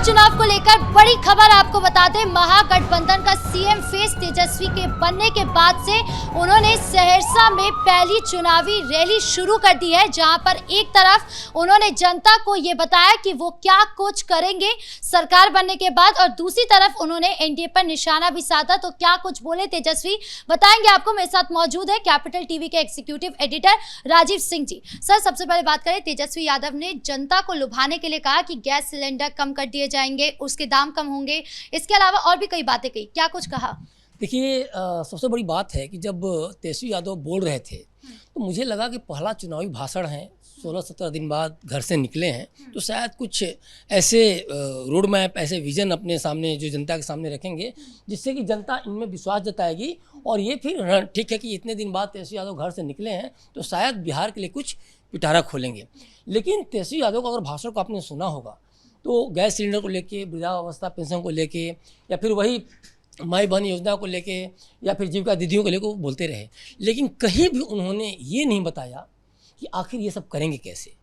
चुनाव को लेकर बड़ी खबर आपको बता दें, महागठबंधन का सीएम फेस तेजस्वी के बनने के बाद से उन्होंने सहरसा में पहली चुनावी रैली शुरू कर दी है, जहां पर एक तरफ उन्होंने जनता को ये बताया कि वो क्या कुछ करेंगे सरकार बनने के बाद, और दूसरी तरफ उन्होंने एनडीए पर निशाना भी साधा। तो क्या कुछ बोले तेजस्वी, बताएंगे आपको। मेरे साथ मौजूद है कैपिटल टीवी के executive editor Rajiv Singh ji. Sir, सबसे पहले बात करें, तेजस्वी यादव ने जनता को लुभाने के लिए कहा कि गैस सिलेंडर कम कर दिए जाएंगे, उसके दाम कम होंगे, इसके अलावा और भी कई बातें कही। क्या कुछ कहा? देखिए, सबसे बड़ी बात है कि जब तेजस्वी यादव बोल रहे थे तो मुझे लगा कि पहला चुनावी भाषण है, 16-17 दिन बाद घर से निकले हैं, तो शायद कुछ ऐसे रोड मैप, ऐसे विजन अपने सामने जो जनता के सामने रखेंगे जिससे कि जनता इनमें विश्वास जताएगी। और ये फिर ठीक है कि इतने दिन बाद तेजस्वी यादव घर से निकले हैं तो शायद बिहार के लिए कुछ पिटारा खोलेंगे। लेकिन तेजस्वी यादव का अगर भाषण को आपने सुना होगा तो गैस सिलेंडर को लेके, वृद्धावस्था पेंशन को लेके, या फिर वही माई बहन योजना को लेके, या फिर जीविका दीदियों को लेकर वो बोलते रहे, लेकिन कहीं भी उन्होंने ये नहीं बताया कि आखिर ये सब करेंगे कैसे।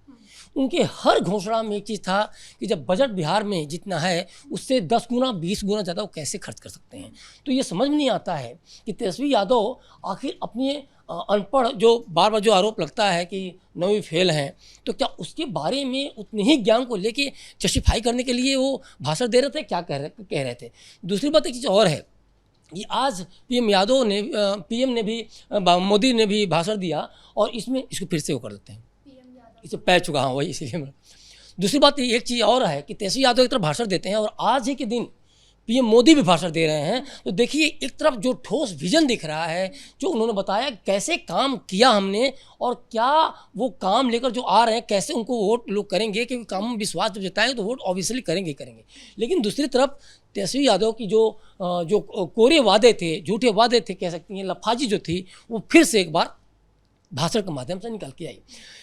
उनके हर घोषणा में एक चीज़ था कि जब बजट बिहार में जितना है उससे 10 गुना 20 गुना ज़्यादा वो कैसे खर्च कर सकते हैं। तो ये समझ में नहीं आता है कि तेजस्वी यादव आखिर अपने अनपढ़, जो बार बार जो आरोप लगता है कि नवी फेल हैं, तो क्या उसके बारे में उतने ही ज्ञान को लेके जस्टिफाई करने के लिए वो भाषण दे रहे थे, क्या कह रहे थे। दूसरी बात एक चीज़ और है कि आज पीएम ने भी, मोदी ने भी भाषण दिया, और इसमें इसको फिर से वो कर देते हैं, इसे पै चुका हूँ वही, इसीलिए। दूसरी बात एक चीज़ और है कि तेजस्वी यादव एक तरफ भाषण देते हैं और आज ही के दिन पीएम मोदी भी भाषण दे रहे हैं। तो देखिए, एक तरफ जो ठोस विजन दिख रहा है, जो उन्होंने बताया कैसे काम किया हमने और क्या वो काम लेकर जो आ रहे हैं, कैसे उनको वोट लोग करेंगे, क्योंकि काम में विश्वास जब जताएंगे तो वोट ऑब्वियसली करेंगे। लेकिन दूसरी तरफ तेजस्वी यादव की जो कोरे वादे थे, झूठे वादे थे, कह सकती हैं लफाजी जो थी, वो फिर से एक बार भाषण के माध्यम से निकल के आई।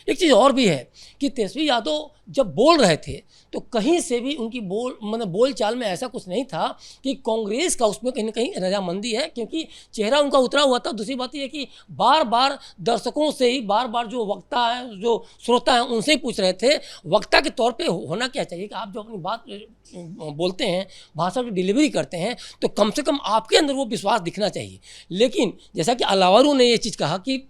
एक चीज़ और भी है कि तेजस्वी यादव जब बोल रहे थे तो कहीं से भी उनकी बोल चाल में ऐसा कुछ नहीं था कि कांग्रेस का उसमें कहीं ना कहीं रजामंदी है, क्योंकि चेहरा उनका उतरा हुआ था। दूसरी बात यह है कि बार बार दर्शकों से ही, बार बार जो वक्ता है, जो श्रोता हैं, उनसे ही पूछ रहे थे वक्ता के तौर पे होना क्या चाहिए कि आप जो अपनी बात बोलते हैं, भाषण की डिलीवरी करते हैं, तो कम से कम आपके अंदर वो विश्वास दिखना चाहिए। लेकिन जैसा कि अलावरू ने ये चीज़ कहा कि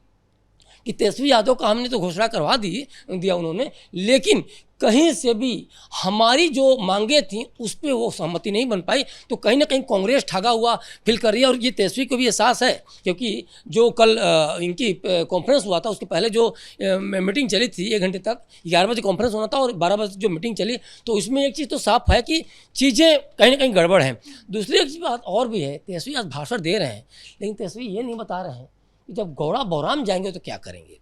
तेजस्वी यादव का हमने तो घोषणा करवा दिया उन्होंने, लेकिन कहीं से भी हमारी जो मांगे थी उस पर वो सहमति नहीं बन पाई। तो कहीं ना कहीं कांग्रेस ठगा हुआ फील कर रही है, और ये तेजस्वी को भी एहसास है, क्योंकि जो कल इनकी कॉन्फ्रेंस हुआ था उसके पहले जो मीटिंग चली थी 1 घंटे तक, 11 बजे कॉन्फ्रेंस होना था और 12 बजे जो मीटिंग चली, तो इसमें एक चीज़ तो साफ है कि चीज़ें कहीं ना कहीं गड़बड़ हैं। दूसरी एक बात और भी है, तेजस्वी आज भाषण दे रहे हैं, लेकिन तेजस्वी ये नहीं बता रहे हैं कि जब गौड़ा बौराम जाएंगे तो क्या करेंगे।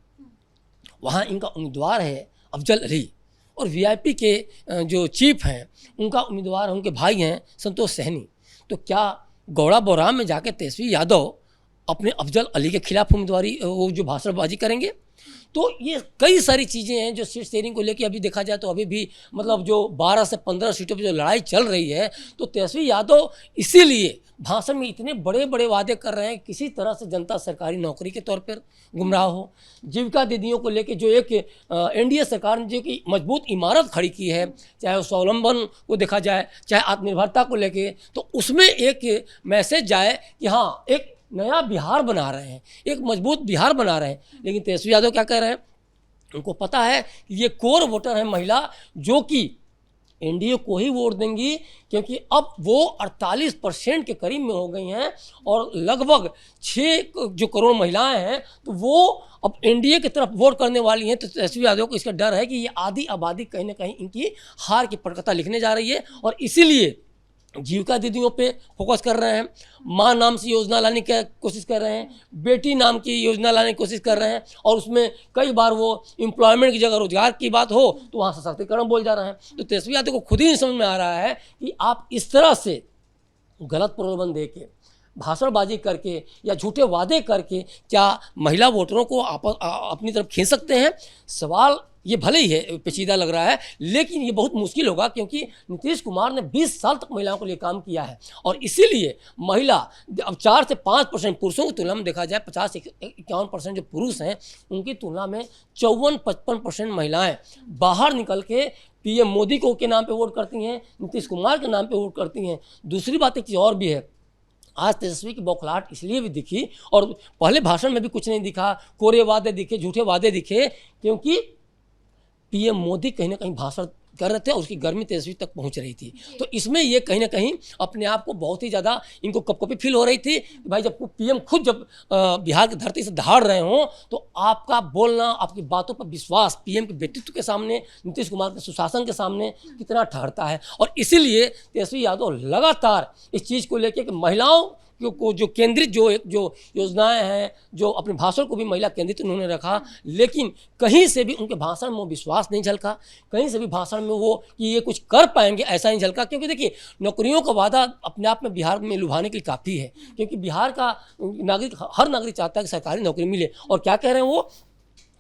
वहाँ इनका उम्मीदवार है अफजल अली, और वीआईपी के जो चीफ हैं उनका उम्मीदवार, उनके भाई हैं संतोष सहनी। तो क्या गौड़ा बौराम में जाके तेजस्वी यादव अपने अफजल अली के खिलाफ उम्मीदवारी, वो जो भाषणबाजी करेंगे? तो ये कई सारी चीज़ें हैं जो सीट शेयरिंग को लेकर अभी देखा जाए तो अभी भी मतलब जो 12 से 15 सीटों पर जो लड़ाई चल रही है, तो तेजस्वी यादव इसीलिए भाषण में इतने बड़े बड़े वादे कर रहे हैं, किसी तरह से जनता सरकारी नौकरी के तौर पर गुमराह हो। जीविका दीदियों को लेके जो एक एनडीए सरकार ने जो कि मजबूत इमारत खड़ी की है, चाहे स्वावलंबन को देखा जाए, चाहे आत्मनिर्भरता को लेके, तो उसमें एक मैसेज जाए कि हाँ, एक नया बिहार बना रहे हैं, एक मजबूत बिहार बना रहे हैं। लेकिन तेजस्वी यादव क्या कह रहे हैं? उनको पता है कि ये कोर वोटर है महिला, जो कि एनडीए को ही वोट देंगी, क्योंकि अब वो 48% के करीब में हो गई हैं, और लगभग 6 जो करोड़ महिलाएं हैं, तो वो अब एनडीए की तरफ वोट करने वाली हैं। तो तेजस्वी यादव को इसका डर है कि ये आधी आबादी कहीं ना कहीं इनकी हार की पटकथा लिखने जा रही है, और इसीलिए जीविका दीदियों पे फोकस कर रहे हैं, माँ नाम से योजना लाने की कोशिश कर रहे हैं, बेटी नाम की योजना लाने की कोशिश कर रहे हैं, और उसमें कई बार वो एम्प्लॉयमेंट की जगह रोजगार की बात हो तो वहाँ सशक्तिकरण बोल जा रहे हैं। तो तेजस्वी यादव को खुद ही नहीं समझ में आ रहा है कि आप इस तरह से गलत प्रलोभन दे के, भाषणबाजी करके या झूठे वादे करके क्या महिला वोटरों को अपनी तरफ खींच सकते हैं। सवाल ये भले ही है पेचीदा लग रहा है, लेकिन ये बहुत मुश्किल होगा, क्योंकि नीतीश कुमार ने 20 साल तक महिलाओं के लिए काम किया है। और इसीलिए महिला अब 4 से 5% पुरुषों की तुलना में देखा जाए 50 से 51% जो पुरुष हैं, उनकी तुलना में 54-55% महिलाएं बाहर निकल के पीएम मोदी को के नाम पे वोट करती हैं, नीतीश कुमार के नाम पे वोट करती हैं। दूसरी बात एक चीज़ और भी है, आज तेजस्वी की बौखलाहट इसलिए भी दिखी, और पहले भाषण में भी कुछ नहीं दिखा, कोरे वादे दिखे, झूठे वादे दिखे, क्योंकि पीएम मोदी कहीं ना कहीं भाषण कर रहे थे और उसकी गर्मी तेजस्वी तक पहुंच रही थी। तो इसमें ये कहीं ना कहीं अपने आप को बहुत ही ज़्यादा इनको कपकपी फील हो रही थी कि भाई जब पीएम खुद जब बिहार की धरती से दहाड़ रहे हों, तो आपका बोलना, आपकी बातों पर विश्वास पीएम के व्यक्तित्व के सामने, नीतीश कुमार के सुशासन के सामने कितना ठहरता है। और इसीलिए तेजस्वी यादव लगातार इस चीज़ को लेकर कि महिलाओं को जो केंद्रित जो योजनाएं हैं, जो अपने भाषण को भी महिला केंद्रित उन्होंने रखा, लेकिन कहीं से भी उनके भाषण में वो विश्वास नहीं झलका, कहीं से भी भाषण में वो कि ये कुछ कर पाएंगे ऐसा नहीं झलका। क्योंकि देखिए, नौकरियों का वादा अपने आप में बिहार में लुभाने के लिए काफ़ी है, क्योंकि बिहार का नागरिक, हर नागरिक चाहता है कि सरकारी नौकरी मिले। और क्या कह रहे हैं वो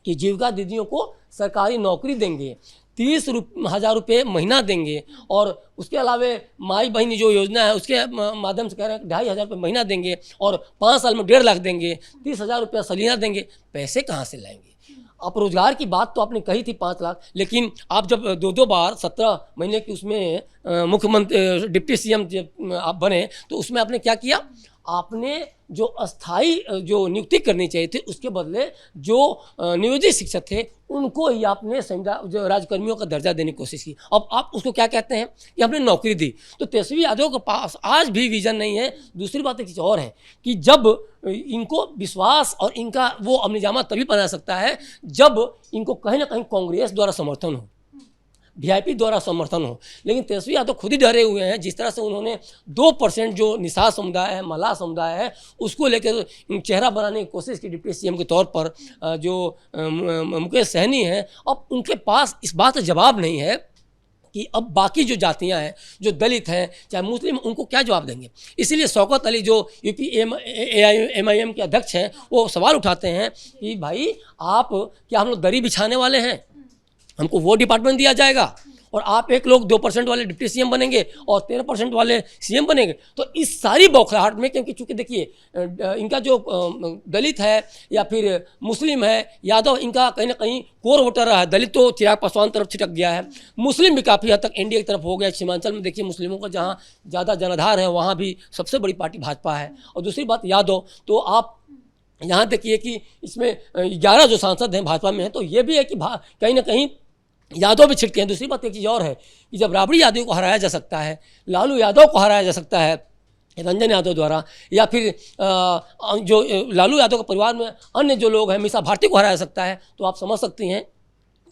कि जीविका दीदियों को सरकारी नौकरी देंगे, 30,000 रुपये महीना देंगे, और उसके अलावा माई बहनी जो योजना है उसके माध्यम से कह रहे हैं 2,500 रुपये महीना देंगे, और 5 साल में 1.5 लाख देंगे, 30,000 रुपया सलीना देंगे। पैसे कहाँ से लाएंगे? आप रोजगार की बात तो आपने कही थी 5 लाख, लेकिन आप जब 2 बार 17 महीने की उसमें मुख्यमंत्री डिप्टी सीएम जब आप बने, तो उसमें आपने क्या किया? आपने जो अस्थाई जो नियुक्ति करनी चाहिए थी, उसके बदले जो नियोजित शिक्षक थे उनको ही आपने जो राजकर्मियों का दर्जा देने की कोशिश की। अब आप उसको क्या कहते हैं कि हमने नौकरी दी। तो तेजस्वी यादव के पास आज भी विजन नहीं है। दूसरी बात एक चीज़ और है कि जब इनको विश्वास और इनका वो अमलीजामा तभी बना सकता है जब इनको कहीं ना कहीं कांग्रेस द्वारा समर्थन हो, वीआईपी द्वारा समर्थन हो। लेकिन तेजस्वी यादव खुद ही डरे हुए हैं। जिस तरह से उन्होंने 2% जो निषाद समुदाय है, महिला समुदाय है, उसको लेकर चेहरा बनाने की कोशिश की डिप्टी सीएम के तौर पर, जो मुकेश सहनी हैं, अब उनके पास इस बात का जवाब नहीं है कि अब बाकी जो जातियां हैं, जो दलित हैं, चाहे मुस्लिम, उनको क्या जवाब देंगे। इसीलिए शौकत अली जो यूपी MIM के अध्यक्ष हैं, वो सवाल उठाते हैं कि भाई आप क्या हम लोग दरी बिछाने वाले हैं? हमको वो डिपार्टमेंट दिया जाएगा और आप एक लोग 2% वाले डिप्टी सीएम बनेंगे और 13% वाले सीएम बनेंगे। तो इस सारी बौखलाहट में, क्योंकि चूंकि देखिए इनका जो दलित है या फिर मुस्लिम है, यादव, इनका कहीं ना कहीं कोर वोटर रहा है। दलित तो चिराग पासवान तरफ छिटक गया है, मुस्लिम भी काफ़ी हद तक एनडीए की तरफ हो गया। सीमांचल में देखिए मुस्लिमों का जहाँ ज़्यादा जनाधार है, वहाँ भी सबसे बड़ी पार्टी भाजपा है। और दूसरी बात यादव, तो आप यहाँ देखिए कि इसमें 11 जो सांसद हैं भाजपा में हैं, तो ये भी है कि कहीं ना कहीं यादव भी छिटके हैं। दूसरी बात एक चीज़ और है कि जब राबड़ी यादव को हराया जा सकता है, लालू यादव को हराया जा सकता है रंजन यादव द्वारा, या फिर जो लालू यादव के परिवार में अन्य जो लोग हैं, मीसा भारती को हराया जा सकता है, तो आप समझ सकती हैं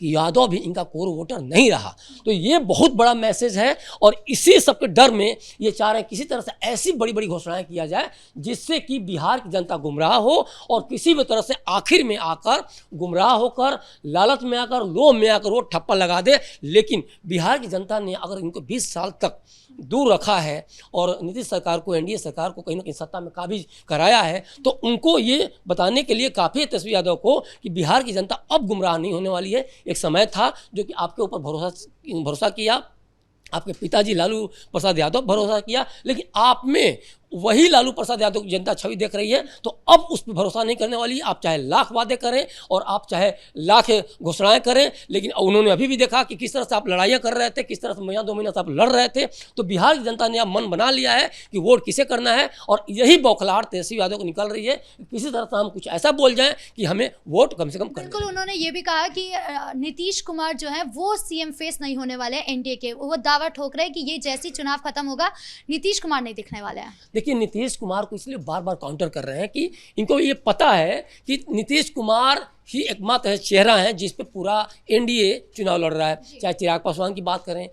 कि यादव भी इनका कोर वोटर नहीं रहा। तो ये बहुत बड़ा मैसेज है, और इसी सबके डर में ये चाह रहे हैं किसी तरह से ऐसी बड़ी बड़ी घोषणाएं किया जाए जिससे कि बिहार की जनता गुमराह हो, और किसी भी तरह से आखिर में आकर गुमराह होकर, लालच में आकर, लोभ में आकर वो ठप्पा लगा दे। लेकिन बिहार की जनता ने अगर इनको 20 साल तक दूर रखा है और नीतीश सरकार को, एनडीए सरकार को कहीं ना कहीं सत्ता में काबिज कराया है, तो उनको ये बताने के लिए काफ़ी है तेजस्वी यादव को कि बिहार की जनता अब गुमराह नहीं होने वाली है। एक समय था जो कि आपके ऊपर भरोसा किया, आपके पिताजी लालू प्रसाद यादव भरोसा किया, लेकिन आप में वही लालू प्रसाद यादव की जनता छवि देख रही है। तो अब उस पर भरोसा नहीं करने वाली है। आप चाहे लाख वादे करें और आप चाहे लाख घोषणाएं करें, लेकिन उन्होंने अभी भी देखा कि किस तरह से आप लड़ाइयाँ कर रहे थे, किस तरह से महीना 2 महीना से आप लड़ रहे थे। तो बिहार की जनता ने अब मन बना लिया है कि वोट किसे करना है, और यही बौखलाहट तेजस्वी यादव को निकल रही है। किसी तरह से हम कुछ ऐसा बोल जाएं कि हमें वोट कम से कम करना। बिल्कुल, उन्होंने ये भी कहा कि नीतीश कुमार जो है वो सीएम फेस नहीं होने वाले हैं एनडीए के। वो दावा ठोक रहे हैं कि ये जैसी चुनाव खत्म होगा, नीतीश कुमार नहीं दिखने वाले हैं। देखिए, नीतीश कुमार को इसलिए बार बार काउंटर कर रहे हैं कि इनको ये पता है कि नीतीश कुमार ही एकमात्र चेहरा है जिस पे पूरा एनडीए चुनाव लड़ रहा है। चाहे चिराग पासवान की बात करें,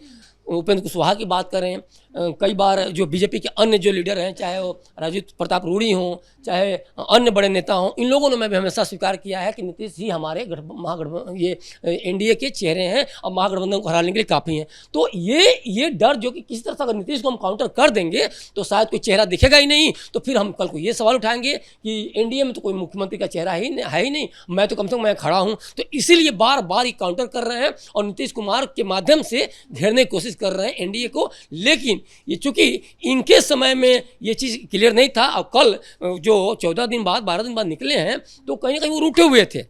उपेंद्र कुशवाहा की बात करें, कई बार जो बीजेपी के अन्य जो लीडर हैं, चाहे वो राजीव प्रताप रूड़ी हों, चाहे अन्य बड़े नेता हों, इन लोगों ने मैं भी हमेशा स्वीकार किया है कि नीतीश ही हमारे ये एनडीए के चेहरे हैं और महागठबंधन को हराने के लिए काफ़ी हैं। तो ये डर जो कि किसी तरह से अगर नीतीश को हम काउंटर कर देंगे तो शायद कोई चेहरा दिखेगा ही नहीं, तो फिर हम कल को ये सवाल उठाएंगे कि एनडीए में तो कोई मुख्यमंत्री का चेहरा है ही नहीं, मैं तो कम से कम मैं खड़ा हूँ। तो इसीलिए बार बार ये काउंटर कर रहे हैं और नीतीश कुमार के माध्यम से घेरने की कोशिश कर रहे हैं एनडीए को। लेकिन ये चूंकि इनके समय में ये चीज़ क्लियर नहीं था और कल जो 14 दिन बाद 12 दिन बाद निकले हैं तो कहीं ना कहीं वो रूठे हुए थे,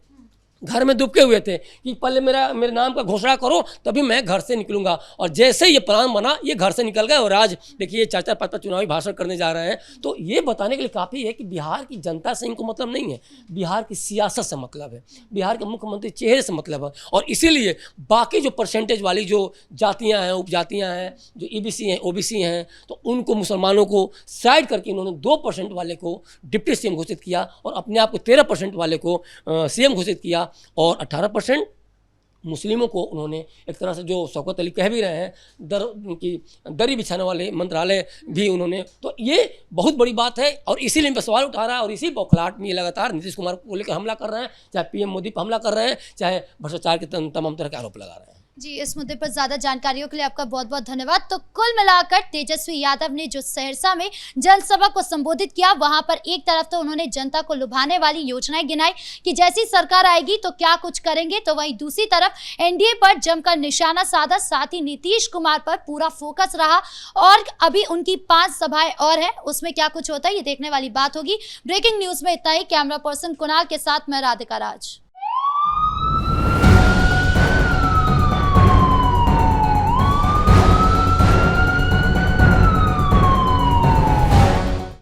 घर में दुबके हुए थे कि पहले मेरे नाम का घोषणा करो तभी मैं घर से निकलूंगा। और जैसे ये प्लान बना ये घर से निकल गए और आज देखिए 4-4 5-5 चुनावी भाषण करने जा रहे हैं। तो ये बताने के लिए काफ़ी है कि बिहार की जनता से इनको मतलब नहीं है, बिहार की सियासत से मतलब है, बिहार के मुख्यमंत्री चेहरे से मतलब है। और इसीलिए बाकी जो परसेंटेज वाली जो जातियाँ हैं, उपजातियाँ हैं, जो ईबीसी हैं, ओबीसी हैं, तो उनको मुसलमानों को साइड करके इन्होंने 2% वाले को डिप्टी सीएम घोषित किया और अपने आप को 13% वाले को सीएम घोषित किया और 18% मुस्लिमों को उन्होंने एक तरह से, जो शौकत अली कह भी रहे हैं, दरी बिछाने वाले मंत्रालय भी उन्होंने। तो ये बहुत बड़ी बात है और इसीलिए मैं सवाल उठा रहा है और इसी बौखलाहट में ये लगातार नीतीश कुमार को लेकर हमला कर रहे हैं, चाहे पीएम मोदी पर हमला कर रहे हैं, चाहे भ्रष्टाचार के तमाम तरह के आरोप लगा रहे हैं। जी, इस मुद्दे पर ज़्यादा जानकारियों के लिए आपका बहुत बहुत धन्यवाद। तो कुल मिलाकर तेजस्वी यादव ने जो सहरसा में जनसभा को संबोधित किया, वहां पर एक तरफ तो उन्होंने जनता को लुभाने वाली योजनाएं गिनाई कि जैसी सरकार आएगी तो क्या कुछ करेंगे, तो वहीं दूसरी तरफ एनडीए पर जमकर निशाना साधा, साथ ही नीतीश कुमार पर पूरा फोकस रहा। और अभी उनकी 5 सभाएं और है, उसमें क्या कुछ होता है ये देखने वाली बात होगी। ब्रेकिंग न्यूज में इतना ही। कैमरा पर्सन कुणाल के साथ मैं राधिका राज।